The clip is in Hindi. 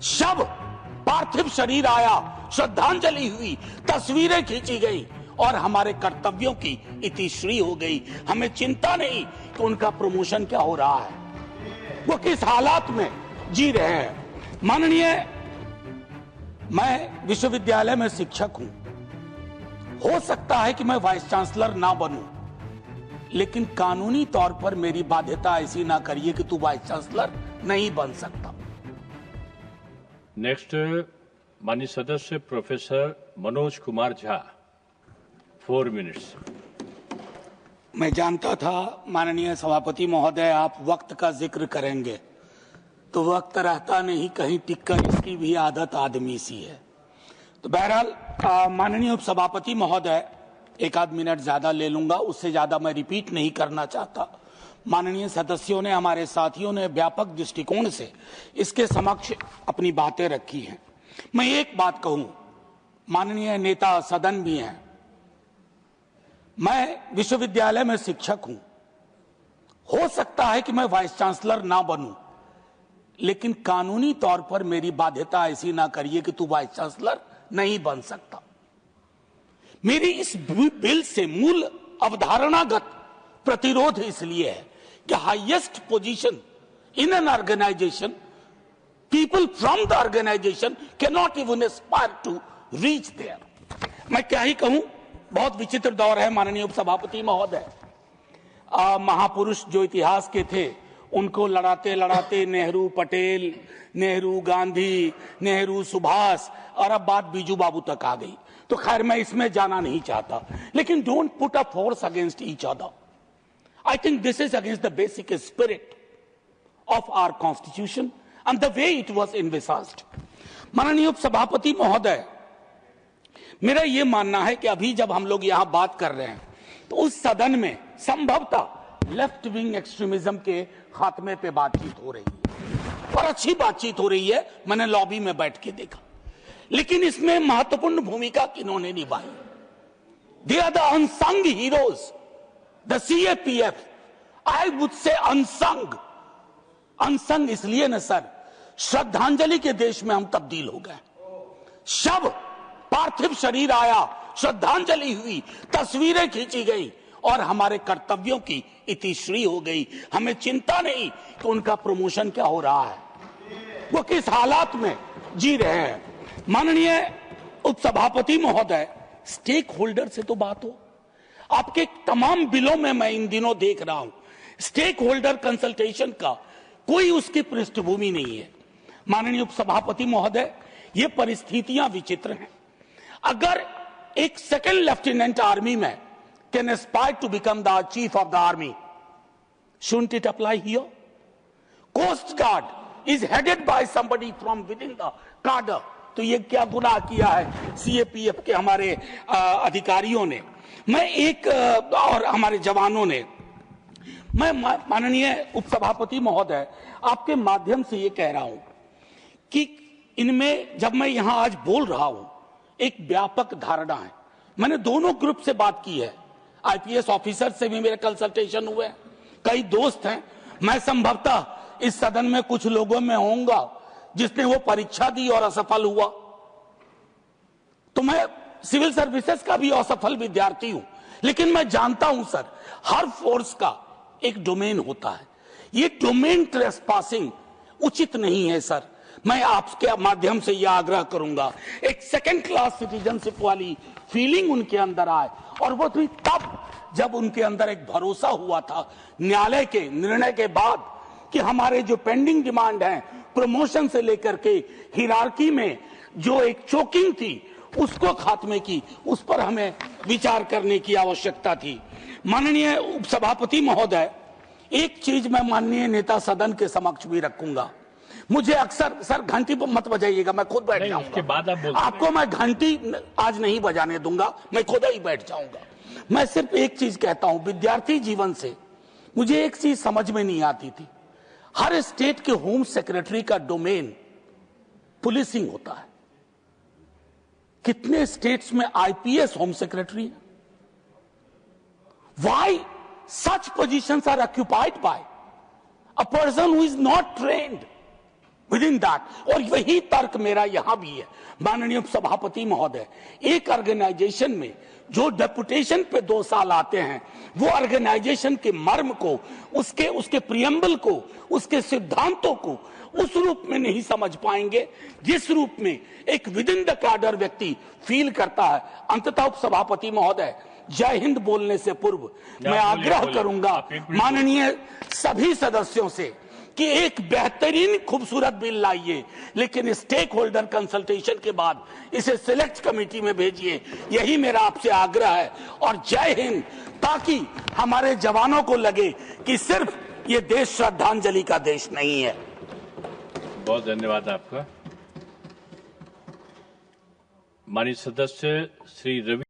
शव पार्थिव शरीर आया, श्रद्धांजलि हुई, तस्वीरें खींची गई और हमारे कर्तव्यों की इतिश्री हो गई। हमें चिंता नहीं कि उनका प्रमोशन क्या हो रहा है, वो किस हालात में जी रहे हैं। माननीय, मैं विश्वविद्यालय में शिक्षक हूं, हो सकता है कि मैं वाइस चांसलर ना बनूं, लेकिन कानूनी तौर पर मेरी बाध्यता ऐसी ना करिए कि तू वाइस चांसलर नहीं बन सकता। नेक्स्ट माननीय सदस्य प्रोफेसर मनोज कुमार झा, 4 मिनट्स। मैं जानता था माननीय सभापति महोदय आप वक्त का जिक्र करेंगे, तो वक्त रहता नहीं, कहीं टिककर इसकी भी आदत आदमी सी है। तो बहरहाल माननीय उपसभापति महोदय, एक आध मिनट ज्यादा ले लूंगा, उससे ज्यादा मैं रिपीट नहीं करना चाहता। माननीय सदस्यों ने, हमारे साथियों ने व्यापक दृष्टिकोण से इसके समक्ष अपनी बातें रखी हैं। मैं एक बात कहूं, माननीय नेता सदन भी हैं, मैं विश्वविद्यालय में शिक्षक हूं, हो सकता है कि मैं वाइस चांसलर ना बनूं, लेकिन कानूनी तौर पर मेरी बाध्यता ऐसी ना करिए कि तू वाइस चांसलर नहीं बन सकता। मेरी इस बिल से मूल अवधारणागत प्रतिरोध इसलिए है कि highest position in an organisation, people from the organisation can not even aspire to reach there. मैं क्या ही कहूं, बहुत विचित्र दौर है माननीय उपसभापति महोदय। महापुरुष जो इतिहास के थे, उनको लड़ाते लड़ाते नेहरू पटेल, नेहरू गांधी, नेहरू सुभाष, और अब बात बीजू बाबू तक आ गई। तो खैर मैं इसमें जाना नहीं चाहता, लेकिन don't put a force against each other. I think this is against the basic spirit of our constitution and the way it was envisaged. माननीय उपसभापति महोदय, मेरा यह मानना है कि अभी जब हम लोग यहां बात कर रहे हैं, तो उस सदन में संभवतः लेफ्ट विंग एक्सट्रीमिज्म के खात्मे पे बातचीत हो रही है, और अच्छी बातचीत हो रही है, मैंने लॉबी में बैठ के देखा। लेकिन इसमें महत्वपूर्ण भूमिका किन्होंने निभाई? They are the unsung heroes, the CAPF. I would say unsung. Unsung इसलिए न सर, श्रद्धांजलि के देश में हम तब्दील हो गए। शव पार्थिव शरीर आया, श्रद्धांजलि हुई, तस्वीरें खींची गई और हमारे कर्तव्यों की इतिश्री हो गई। हमें चिंता नहीं कि उनका प्रमोशन क्या हो रहा है, वो किस हालात में जी रहे हैं। माननीय उपसभापति महोदय, स्टेक होल्डर से तो बात हो। आपके तमाम बिलों में मैं इन दिनों देख रहा हूं, स्टेक होल्डर कंसल्टेशन का कोई उसकी पृष्ठभूमि नहीं है। माननीय उपसभापति महोदय, ये परिस्थितियां विचित्र हैं। अगर एक सेकंड लेफ्टिनेंट आर्मी में can aspire to become the chief of the army, shouldn't it apply here? Coast Guard is headed by somebody from within the cadre. तो ये क्या गुनाह किया है सीएपीएफ के हमारे अधिकारियों ने, मैं एक और हमारे जवानों ने। मैं माननीय उपसभापति महोदय, आपके माध्यम से ये कह रहा हूं कि इनमें जब मैं यहां आज बोल रहा हूं, एक व्यापक धारणा है। मैंने दोनों ग्रुप से बात की है, आईपीएस ऑफिसर से भी मेरे कंसल्टेशन हुए, कई दोस्त हैं। मैं संभवतः इस सदन में कुछ लोगों में होऊंगा जिसने वो परीक्षा दी और असफल हुआ, तो मैं सिविल सर्विसेज का भी असफल विद्यार्थी हूं। लेकिन मैं जानता हूं सर, हर फोर्स का एक डोमेन होता है। ये डोमेन ट्रेसपासिंग उचित नहीं है सर। मैं आपके माध्यम से यह आग्रह करूंगा, एक सेकंड क्लास सिटीजनशिप वाली फीलिंग उनके अंदर आए, और वो भी तब जब उनके अंदर एक भरोसा हुआ था न्यायालय के निर्णय के बाद कि हमारे जो पेंडिंग डिमांड है, प्रमोशन से लेकर के हिरार्की में जो एक चोकिंग थी उसको खात्मे की, उस पर हमें विचार करने की आवश्यकता थी। माननीय उपसभापति महोदय, एक चीज मैं माननीय नेता सदन के समक्ष भी रखूंगा। मुझे अक्सर, सर घंटी मत बजाइएगा, मैं खुद बैठ जाऊंगा। उसके बाद आपको मैं घंटी आज नहीं बजाने दूंगा, मैं खुद ही बैठ जाऊंगा। मैं सिर्फ एक चीज कहता हूं, विद्यार्थी जीवन से मुझे एक चीज समझ में नहीं आती थी। हर स्टेट के होम सेक्रेटरी का डोमेन पुलिसिंग होता है। कितने स्टेट्स में आईपीएस होम सेक्रेटरी है? Why such positions are occupied by a person who is not trained within that. और वही तर्क मेरा यहां भी है माननीय सभापति महोदय। एक ऑर्गेनाइजेशन में जो डेपुटेशन पे 2 साल आते हैं, वो ऑर्गेनाइजेशन के मर्म को, उसके प्रियम्बल को, उसके सिद्धांतों को उस रूप में नहीं समझ पाएंगे जिस रूप में एक विद इन द कैडर व्यक्ति फील करता है। अंततः उपसभापति महोदय, जय हिंद बोलने से पूर्व मैं आग्रह करूंगा माननीय सभी सदस्यों से कि एक बेहतरीन खूबसूरत बिल लाइए, लेकिन स्टेक होल्डर कंसल्टेशन के बाद इसे सिलेक्ट कमेटी में भेजिए। यही मेरा आपसे आग्रह है। और जय हिंद, ताकि हमारे जवानों को लगे कि सिर्फ ये देश श्रद्धांजलि का देश नहीं है। बहुत धन्यवाद आपका। माननीय सदस्य श्री रवि